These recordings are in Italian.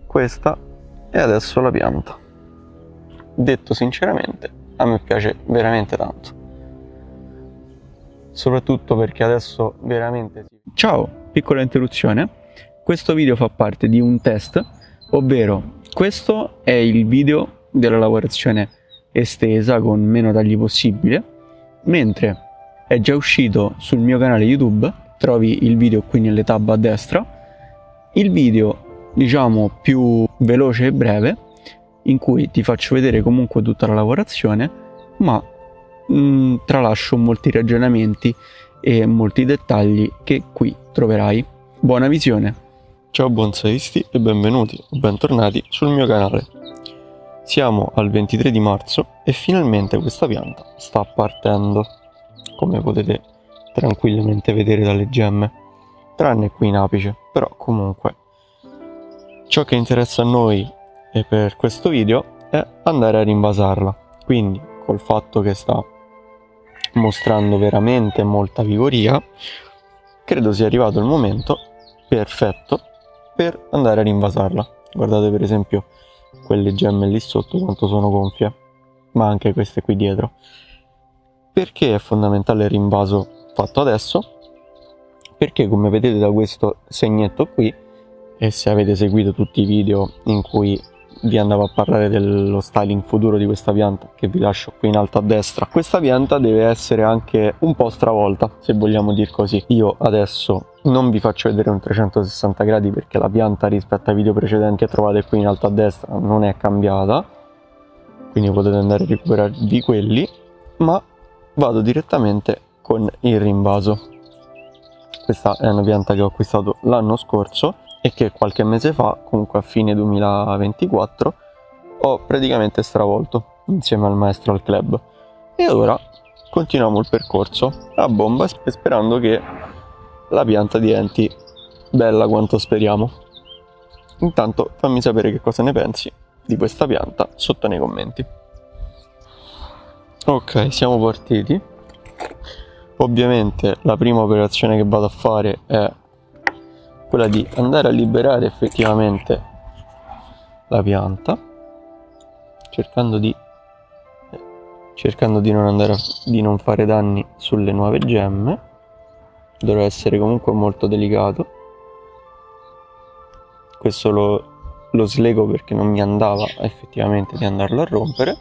questa è adesso la pianta. Detto sinceramente, a me piace veramente tanto, soprattutto perché adesso veramente Ciao, piccola interruzione, questo video fa parte di un test, ovvero questo è il video della lavorazione estesa con meno tagli possibile, mentre è già uscito sul mio canale YouTube, trovi il video qui nelle tab a destra, il video diciamo più veloce e breve in cui ti faccio vedere comunque tutta la lavorazione, ma tralascio molti ragionamenti e molti dettagli che qui troverai. Buona visione! Ciao bonsaisti e benvenuti o bentornati sul mio canale. Siamo al 23 di marzo e finalmente questa pianta sta partendo, come potete tranquillamente vedere dalle gemme, tranne qui in apice, però comunque ciò che interessa a noi e per questo video è andare a rinvasarla. Quindi col fatto che sta mostrando veramente molta vigoria, credo sia arrivato il momento perfetto per andare a rinvasarla. Guardate per esempio quelle gemme lì sotto quanto sono gonfie, ma anche queste qui dietro. Perché è fondamentale il rinvaso fatto adesso? Perché come vedete da questo segnetto qui, e se avete seguito tutti i video in cui vi andavo a parlare dello styling futuro di questa pianta, che vi lascio qui in alto a destra, questa pianta deve essere anche un po' stravolta, se vogliamo dir così. Io adesso non vi faccio vedere un 360 gradi perché la pianta rispetto ai video precedenti che trovate qui in alto a destra non è cambiata, quindi potete andare a recuperarvi quelli, ma vado direttamente con il rinvaso. Questa è una pianta che ho acquistato l'anno scorso e che qualche mese fa, comunque a fine 2024, ho praticamente stravolto insieme al maestro al club. E ora continuiamo il percorso a bomba, sperando che la pianta diventi bella quanto speriamo. Intanto fammi sapere che cosa ne pensi di questa pianta sotto nei commenti. Ok, siamo partiti. Ovviamente la prima operazione che vado a fare è quella di andare a liberare effettivamente la pianta, cercando di non fare danni sulle nuove gemme. Dovrò essere comunque molto delicato. Questo lo slego perché non mi andava effettivamente di andarlo a rompere,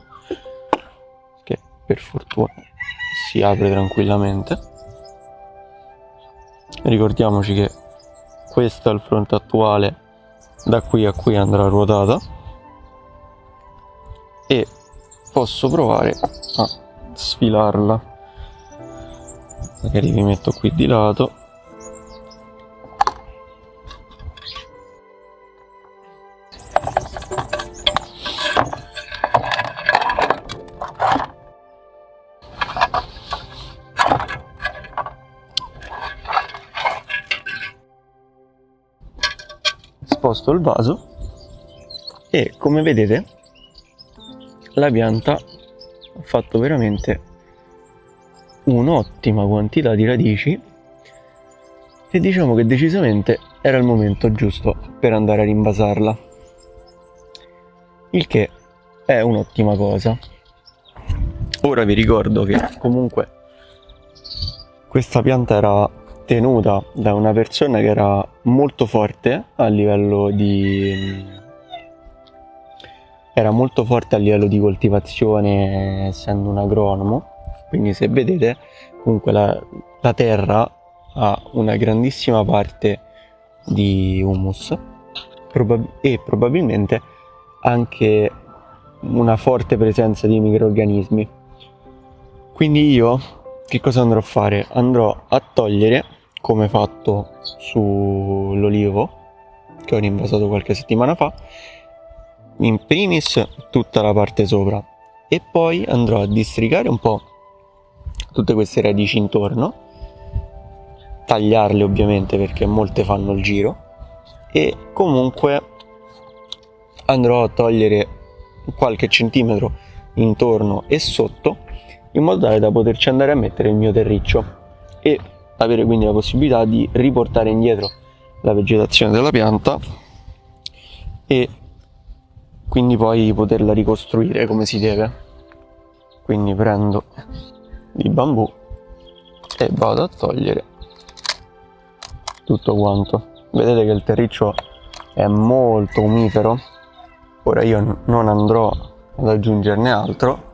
che per fortuna si apre tranquillamente. Ricordiamoci che questo è il fronte attuale, da qui a qui andrà ruotata, e posso provare a sfilarla. Magari vi metto qui di lato. Sposto il vaso e come vedete la pianta ha fatto veramente un'ottima quantità di radici e diciamo che decisamente era il momento giusto per andare a rinvasarla, il che è un'ottima cosa. Ora vi ricordo che comunque questa pianta era tenuta da una persona che era molto forte a livello di coltivazione, essendo un agronomo. Quindi se vedete comunque la terra ha una grandissima parte di humus e probabilmente anche una forte presenza di microrganismi. Quindi io che cosa andrò a fare? Andrò a togliere, come fatto sull'olivo che ho rinvasato qualche settimana fa, in primis tutta la parte sopra e poi andrò a districare un po' tutte queste radici intorno, tagliarle ovviamente perché molte fanno il giro, e comunque andrò a togliere qualche centimetro intorno e sotto, in modo tale da poterci andare a mettere il mio terriccio e avere quindi la possibilità di riportare indietro la vegetazione della pianta e quindi poi poterla ricostruire come si deve. Quindi prendo il bambù e vado a togliere tutto quanto. Vedete che il terriccio è molto umifero. Ora io non andrò ad aggiungerne altro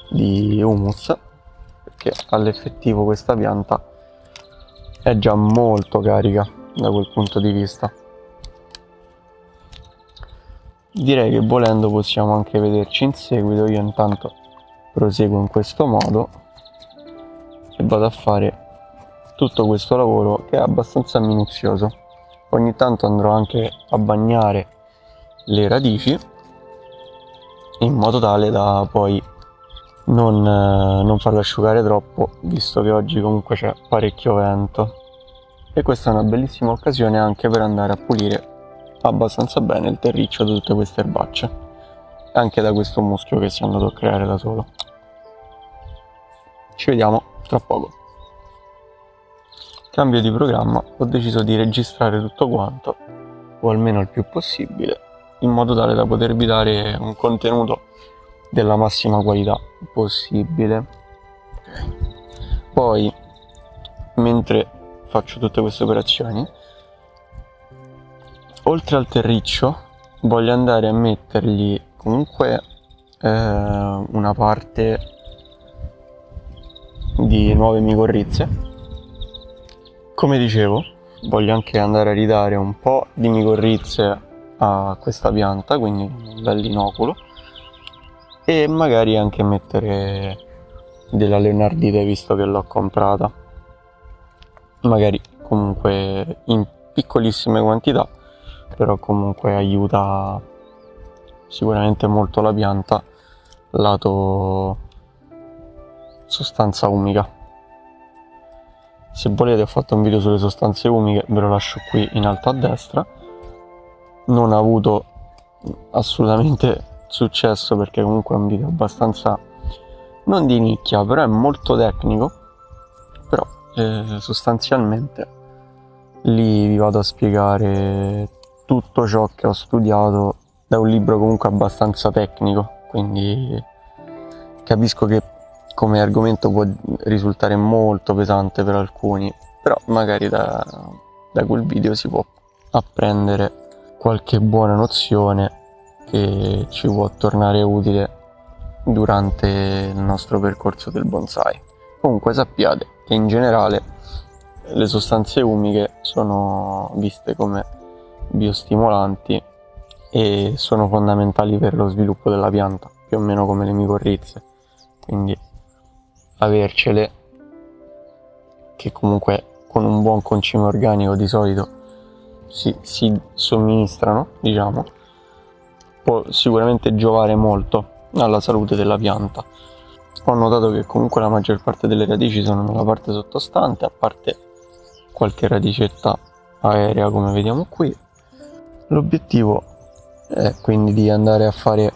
di humus, perché all'effettivo questa pianta è già molto carica da quel punto di vista. Direi che volendo possiamo anche vederci in seguito. Io intanto proseguo in questo modo e vado a fare tutto questo lavoro che è abbastanza minuzioso. Ogni tanto andrò anche a bagnare le radici in modo tale da poi non farlo asciugare troppo, visto che oggi comunque c'è parecchio vento, e questa è una bellissima occasione anche per andare a pulire abbastanza bene il terriccio da tutte queste erbacce e anche da questo muschio che si è andato a creare da solo. Ci vediamo tra poco. Cambio di programma, ho deciso di registrare tutto quanto, o almeno il più possibile, in modo tale da potervi dare un contenuto della massima qualità possibile. Poi, mentre faccio tutte queste operazioni, oltre al terriccio voglio andare a mettergli comunque una parte di nuove micorrize. Come dicevo, voglio anche andare a ridare un po' di micorrize a questa pianta, quindi un bell'inoculo, e magari anche mettere della leonardite, visto che l'ho comprata, magari comunque in piccolissime quantità, però comunque aiuta sicuramente molto la pianta lato sostanza umica. Se volete ho fatto un video sulle sostanze umiche, ve lo lascio qui in alto a destra. Non ha avuto assolutamente successo perché comunque è un video abbastanza non di nicchia, però è molto tecnico. Però sostanzialmente lì vi vado a spiegare tutto ciò che ho studiato da un libro comunque abbastanza tecnico, quindi capisco che come argomento può risultare molto pesante per alcuni, però magari da quel video si può apprendere qualche buona nozione che ci può tornare utile durante il nostro percorso del bonsai. Comunque sappiate che in generale le sostanze umiche sono viste come biostimolanti e sono fondamentali per lo sviluppo della pianta, più o meno come le micorrize, quindi avercele, che comunque con un buon concime organico di solito si somministrano, diciamo, può sicuramente giovare molto alla salute della pianta. Ho notato che comunque la maggior parte delle radici sono nella parte sottostante, a parte qualche radicetta aerea come vediamo qui. L'obiettivo è quindi di andare a fare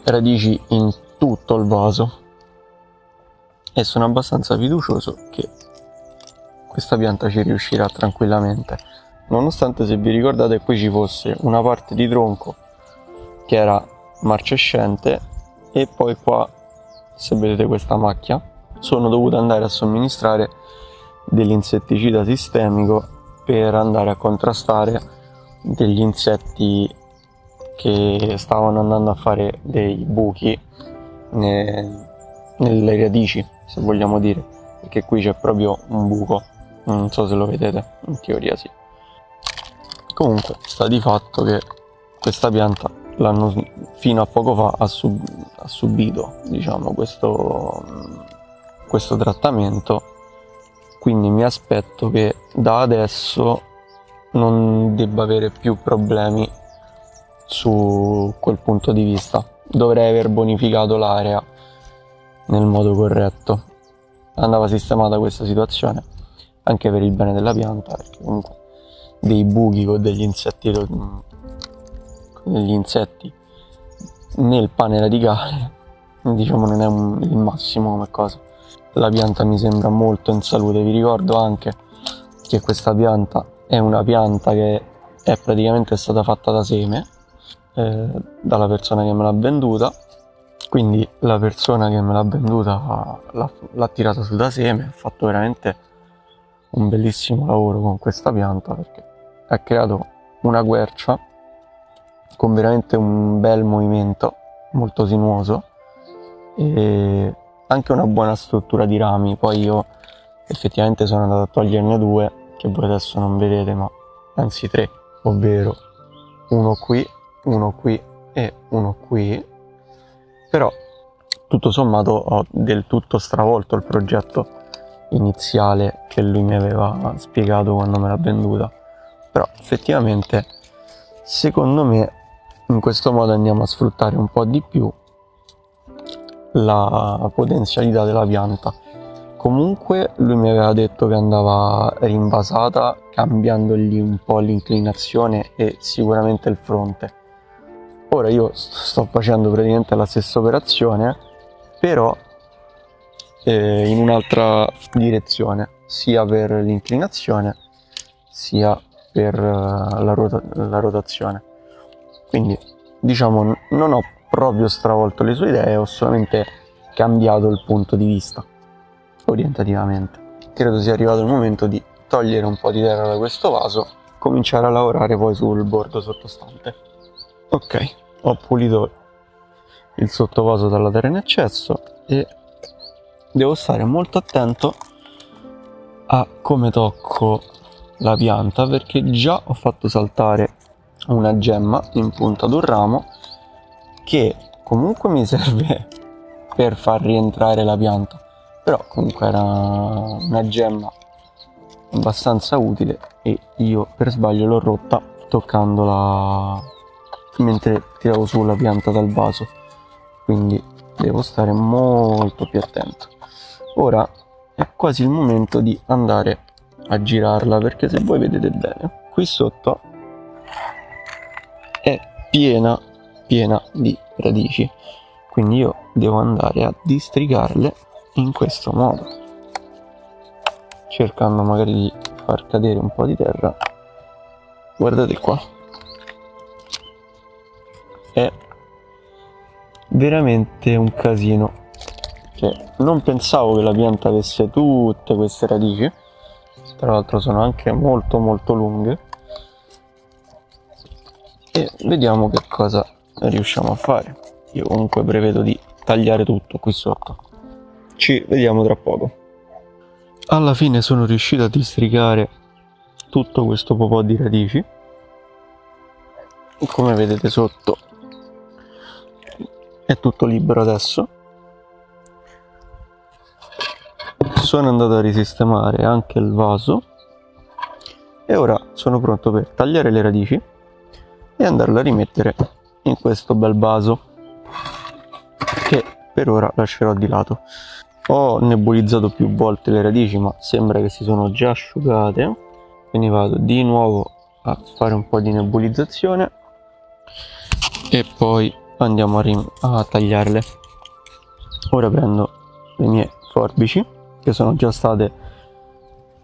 radici in tutto il vaso e sono abbastanza fiducioso che questa pianta ci riuscirà tranquillamente, nonostante, se vi ricordate, qui ci fosse una parte di tronco che era marcescente e poi qua, se vedete questa macchia, sono dovuto andare a somministrare dell'insetticida sistemico per andare a contrastare degli insetti che stavano andando a fare dei buchi nelle radici, se vogliamo dire, perché qui c'è proprio un buco, non so se lo vedete, in teoria sì. Comunque sta di fatto che questa pianta fino a poco fa ha subito, diciamo, questo trattamento, quindi mi aspetto che da adesso non debba avere più problemi su quel punto di vista. Dovrei aver bonificato l'area nel modo corretto. Andava sistemata questa situazione anche per il bene della pianta, perché comunque dei buchi con degli insetti nel pane radicale, diciamo, non è il massimo come cosa. La pianta mi sembra molto in salute. Vi ricordo anche che questa pianta è una pianta che è praticamente stata fatta da seme dalla persona che me l'ha venduta, quindi la persona che me l'ha venduta l'ha tirata su da seme, ha fatto veramente un bellissimo lavoro con questa pianta perché ha creato una quercia con veramente un bel movimento, molto sinuoso, e anche una buona struttura di rami. Poi io effettivamente sono andato a toglierne 2 che voi adesso non vedete, ma anzi 3, ovvero uno qui e uno qui. Però tutto sommato ho del tutto stravolto il progetto iniziale che lui mi aveva spiegato quando me l'ha venduta. Però effettivamente secondo me in questo modo andiamo a sfruttare un po' di più la potenzialità della pianta. Comunque lui mi aveva detto che andava rinvasata cambiandogli un po' l'inclinazione e sicuramente il fronte. Ora io sto facendo praticamente la stessa operazione, però in un'altra direzione, sia per l'inclinazione sia per la rotazione. Quindi diciamo non ho proprio stravolto le sue idee, ho solamente cambiato il punto di vista orientativamente. Credo sia arrivato il momento di togliere un po' di terra da questo vaso, cominciare a lavorare poi sul bordo sottostante. Ok, ho pulito il sottovaso dalla terra in eccesso e devo stare molto attento a come tocco la pianta, perché già ho fatto saltare una gemma in punta ad un ramo che comunque mi serve per far rientrare la pianta, però comunque era una gemma abbastanza utile e io per sbaglio l'ho rotta toccandola mentre tiravo su la pianta dal vaso, quindi devo stare molto più attento. Ora è quasi il momento di andare a girarla, perché se voi vedete bene qui sotto è piena di radici, quindi io devo andare a districarle in questo modo, cercando magari di far cadere un po' di terra. Guardate qua, è veramente un casino, cioè, non pensavo che la pianta avesse tutte queste radici, tra l'altro sono anche molto lunghe, e vediamo che cosa riusciamo a fare. Io comunque prevedo di tagliare tutto qui sotto, ci vediamo tra poco. Alla fine sono riuscito a districare tutto questo po' di radici, come vedete sotto è tutto libero adesso. Sono andato a risistemare anche il vaso e ora sono pronto per tagliare le radici e andarle a rimettere in questo bel vaso che per ora lascerò di lato. Ho nebulizzato più volte le radici, ma sembra che si sono già asciugate, quindi vado di nuovo a fare un po' di nebulizzazione e poi andiamo a tagliarle. Ora prendo le mie forbici che sono già state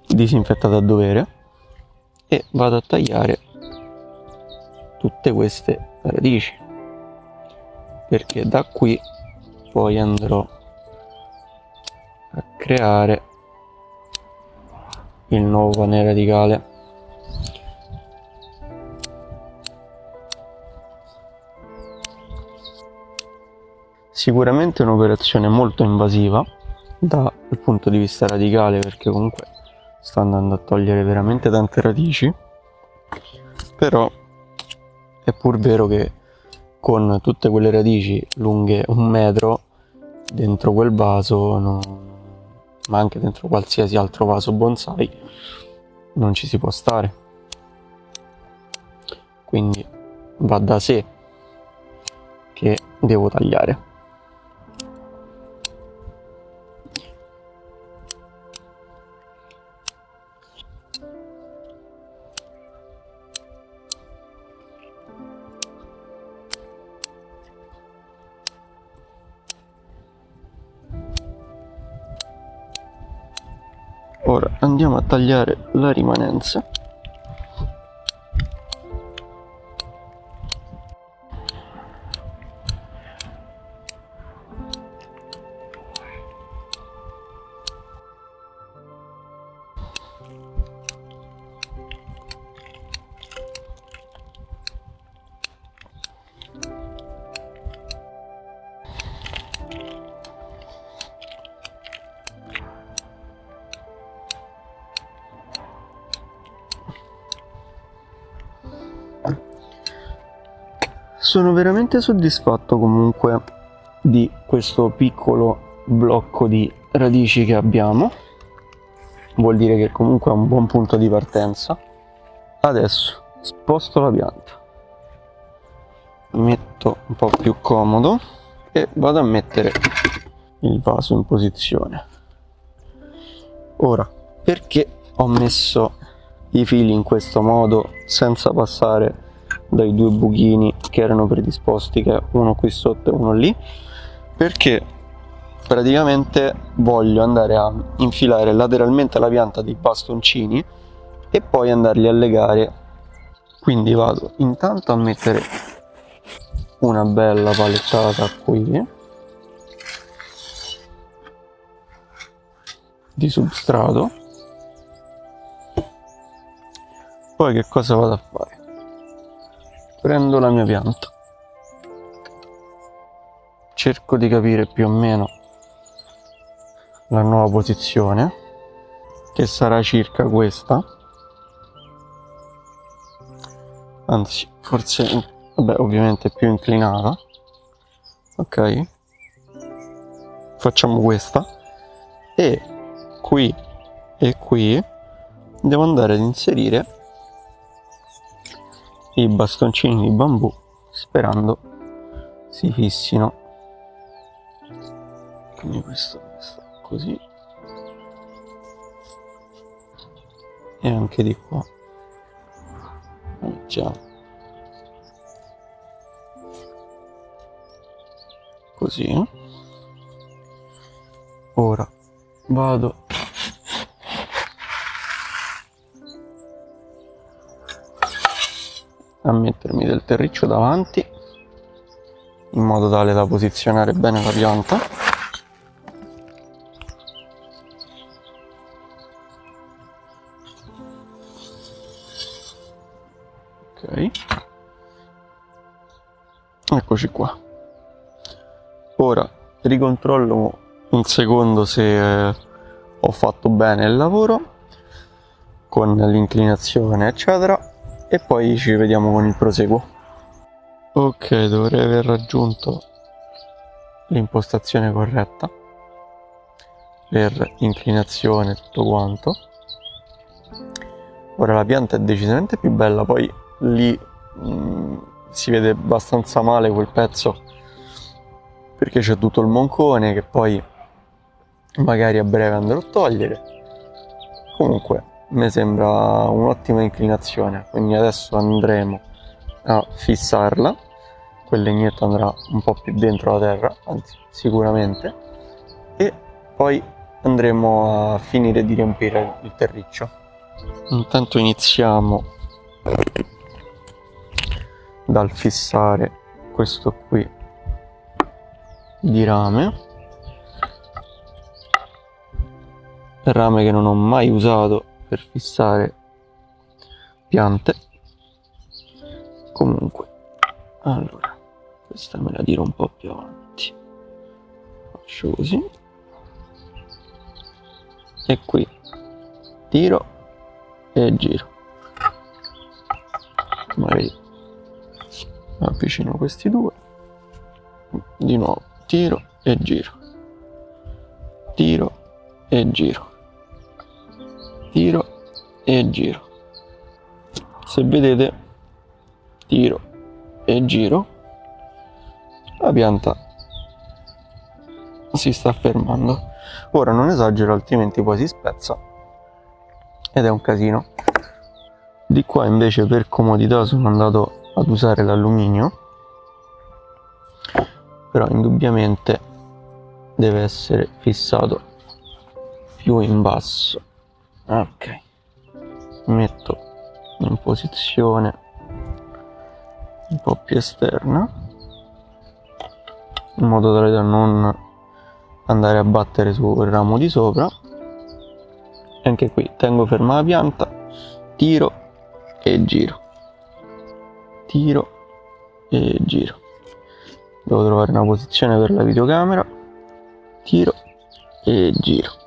disinfettate a dovere e vado a tagliare tutte queste radici, perché da qui poi andrò a creare il nuovo pane radicale. Sicuramente è un'operazione molto invasiva dal punto di vista radicale, perché comunque sto andando a togliere veramente tante radici, però è pur vero che con tutte quelle radici lunghe 1 metro dentro quel vaso, ma anche dentro qualsiasi altro vaso bonsai, non ci si può stare, quindi va da sé che devo tagliare. Ora andiamo a tagliare la rimanenza. Sono veramente soddisfatto comunque di questo piccolo blocco di radici che abbiamo. Vuol dire che comunque è un buon punto di partenza. Adesso sposto la pianta, mi metto un po' più comodo e vado a mettere il vaso in posizione. Ora, perché ho messo i fili in questo modo senza passare dai due buchini che erano predisposti, che è uno qui sotto e uno lì? Perché praticamente voglio andare a infilare lateralmente alla pianta dei bastoncini e poi andarli a legare. Quindi vado intanto a mettere una bella palettata qui di substrato. Poi che cosa vado a fare? Prendo la mia pianta, cerco di capire più o meno la nuova posizione, che sarà circa questa, anzi forse, vabbè, ovviamente più inclinata. Ok, facciamo questa, e qui devo andare ad inserire i bastoncini di bambù, sperando si fissino. Quindi questo sta così, e anche di qua mettiamo così. Ora vado a mettermi del terriccio davanti in modo tale da posizionare bene la pianta. Ok, eccoci qua. Ora ricontrollo un secondo se ho fatto bene il lavoro con l'inclinazione eccetera, e poi ci vediamo con il proseguo. Ok, dovrei aver raggiunto l'impostazione corretta per inclinazione e tutto quanto. Ora la pianta è decisamente più bella, poi lì si vede abbastanza male quel pezzo perché c'è tutto il moncone che poi magari a breve andrò a togliere. Comunque mi sembra un'ottima inclinazione, quindi adesso andremo a fissarla. Quel legnetto andrà un po' più dentro la terra, anzi sicuramente, e poi andremo a finire di riempire il terriccio. Intanto iniziamo dal fissare questo qui di rame che non ho mai usato per fissare piante. Comunque, allora, questa me la tiro un po' più avanti, faccio così, e qui tiro e giro. Magari avvicino questi due, di nuovo tiro e giro, tiro e giro, tiro e giro. Se vedete, tiro e giro, la pianta si sta fermando. Ora non esagero, altrimenti poi si spezza ed è un casino. Di qua invece per comodità sono andato ad usare l'alluminio, però indubbiamente deve essere fissato più in basso. Ok, metto in posizione un po' più esterna in modo tale da non andare a battere sul ramo di sopra. Anche qui tengo ferma la pianta, tiro e giro, tiro e giro. Devo trovare una posizione per la videocamera, tiro e giro.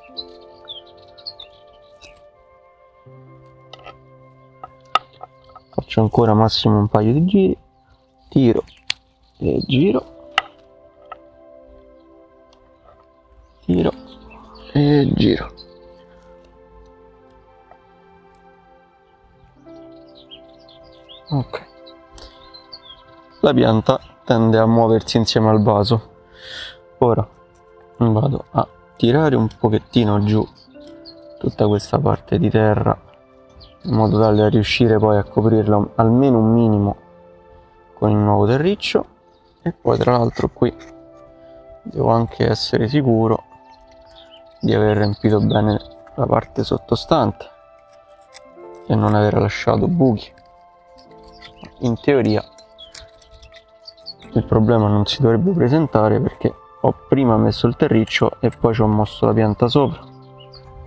Faccio ancora massimo un paio di giri, tiro e giro, tiro e giro. Ok, la pianta tende a muoversi insieme al vaso. Ora vado a tirare un pochettino giù tutta questa parte di terra in modo tale da riuscire poi a coprirla almeno un minimo con il nuovo terriccio. E poi tra l'altro qui devo anche essere sicuro di aver riempito bene la parte sottostante e non aver lasciato buchi. In teoria il problema non si dovrebbe presentare perché ho prima messo il terriccio e poi ci ho mosso la pianta sopra.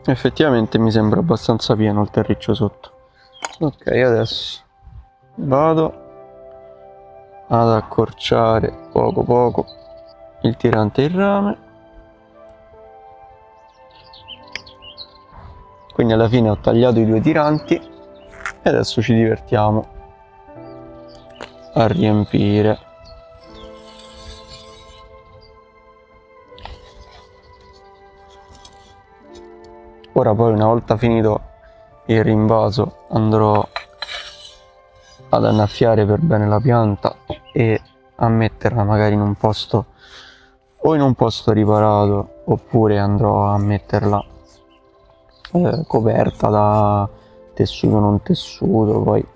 Effettivamente mi sembra abbastanza pieno il terriccio sotto. Ok, adesso vado ad accorciare poco poco il tirante in rame. Quindi alla fine ho tagliato i due tiranti e adesso ci divertiamo a riempire. Ora poi, una volta finito il rinvaso, andrò ad annaffiare per bene la pianta e a metterla magari in un posto o in un posto riparato, oppure andrò a metterla coperta da tessuto non tessuto. Poi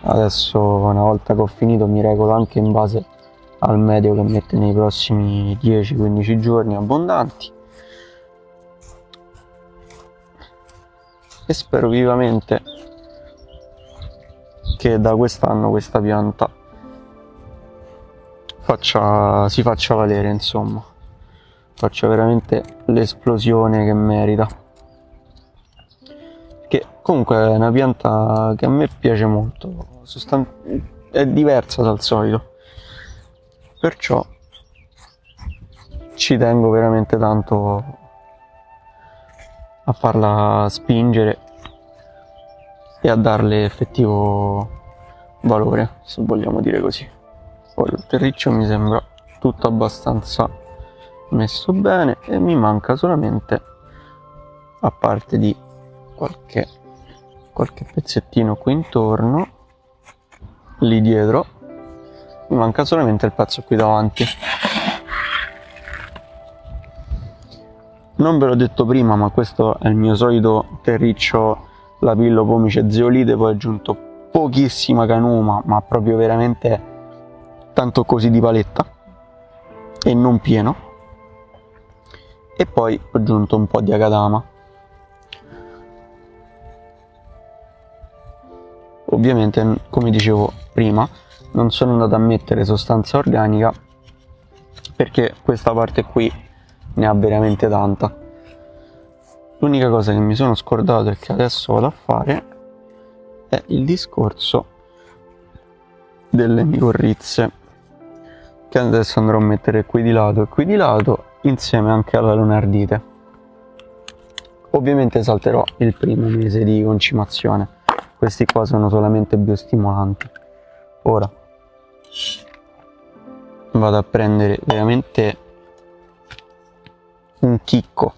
adesso, una volta che ho finito, mi regolo anche in base al meteo che mette nei prossimi 10-15 giorni abbondanti. E spero vivamente che da quest'anno questa pianta si faccia valere, insomma, faccia veramente l'esplosione che merita. Che comunque è una pianta che a me piace molto, è diversa dal solito, perciò ci tengo veramente tanto a farla spingere e a darle effettivo valore, se vogliamo dire così. Poi il terriccio mi sembra tutto abbastanza messo bene e mi manca solamente, a parte di qualche pezzettino qui intorno, lì dietro, mi manca solamente il pezzo qui davanti. Non ve l'ho detto prima, ma questo è il mio solito terriccio Lapillo, Pomice, Zeolite. Poi ho aggiunto pochissima canuma, ma proprio veramente tanto così di paletta e non pieno, e poi ho aggiunto un po' di Akadama. Ovviamente, come dicevo prima, non sono andato a mettere sostanza organica perché questa parte qui ne ha veramente tanta. L'unica cosa che mi sono scordato e che adesso vado a fare è il discorso delle micorrize, che adesso andrò a mettere qui di lato e qui di lato, insieme anche alla leonardite. Ovviamente salterò il primo mese di concimazione, questi qua sono solamente biostimolanti. Ora vado a prendere veramente un chicco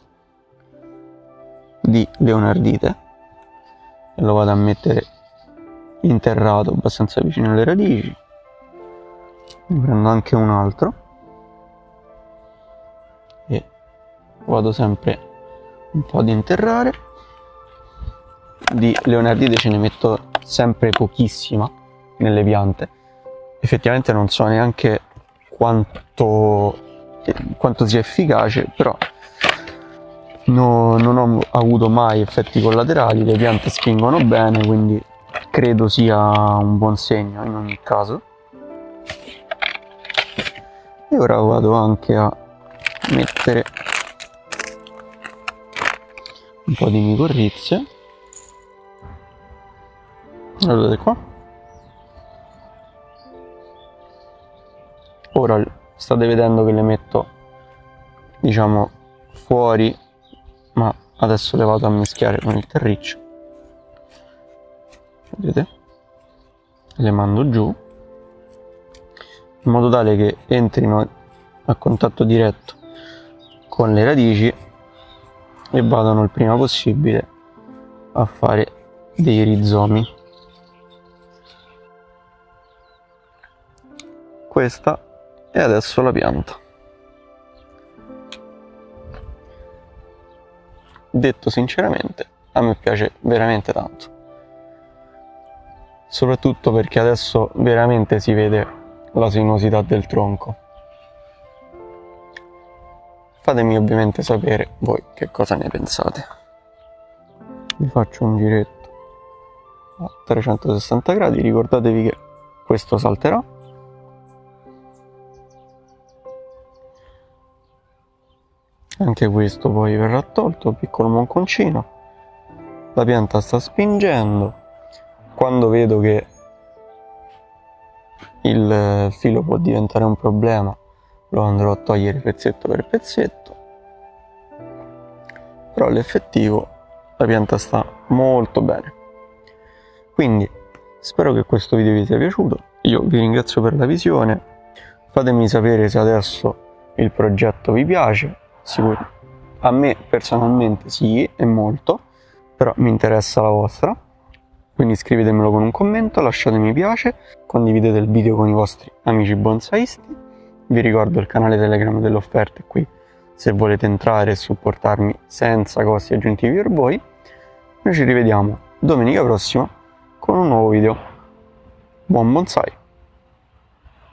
di leonardite e lo vado a mettere interrato abbastanza vicino alle radici. Ne prendo anche un altro e vado sempre un po' ad interrare. Di leonardite ce ne metto sempre pochissima nelle piante, effettivamente non so neanche quanto sia efficace, però non ho avuto mai effetti collaterali, le piante spingono bene, quindi credo sia un buon segno in ogni caso. E ora vado anche a mettere un po' di micorrize, guardate qua. Ora state vedendo che le metto, diciamo, fuori, ma adesso le vado a mischiare con il terriccio, vedete? Le mando giù in modo tale che entrino a contatto diretto con le radici e vadano il prima possibile a fare dei rizomi. Questa è adesso la pianta. Detto sinceramente, a me piace veramente tanto, soprattutto perché adesso veramente si vede la sinuosità del tronco. Fatemi ovviamente sapere voi che cosa ne pensate. Vi faccio un giretto a 360 gradi, ricordatevi che questo salterà. Anche questo poi verrà tolto, piccolo monconcino. La pianta sta spingendo. Quando vedo che il filo può diventare un problema, lo andrò a togliere pezzetto per pezzetto. Però all'effettivo la pianta sta molto bene. Quindi spero che questo video vi sia piaciuto. Io vi ringrazio per la visione. Fatemi sapere se adesso il progetto vi piace. Sicuro. A me personalmente sì, è molto, però mi interessa la vostra. Quindi scrivetemelo con un commento, lasciate mi piace, condividete il video con i vostri amici bonsaisti. Vi ricordo il canale Telegram delle offerte qui se volete entrare e supportarmi senza costi aggiuntivi per voi. Noi ci rivediamo domenica prossima con un nuovo video. Buon bonsai!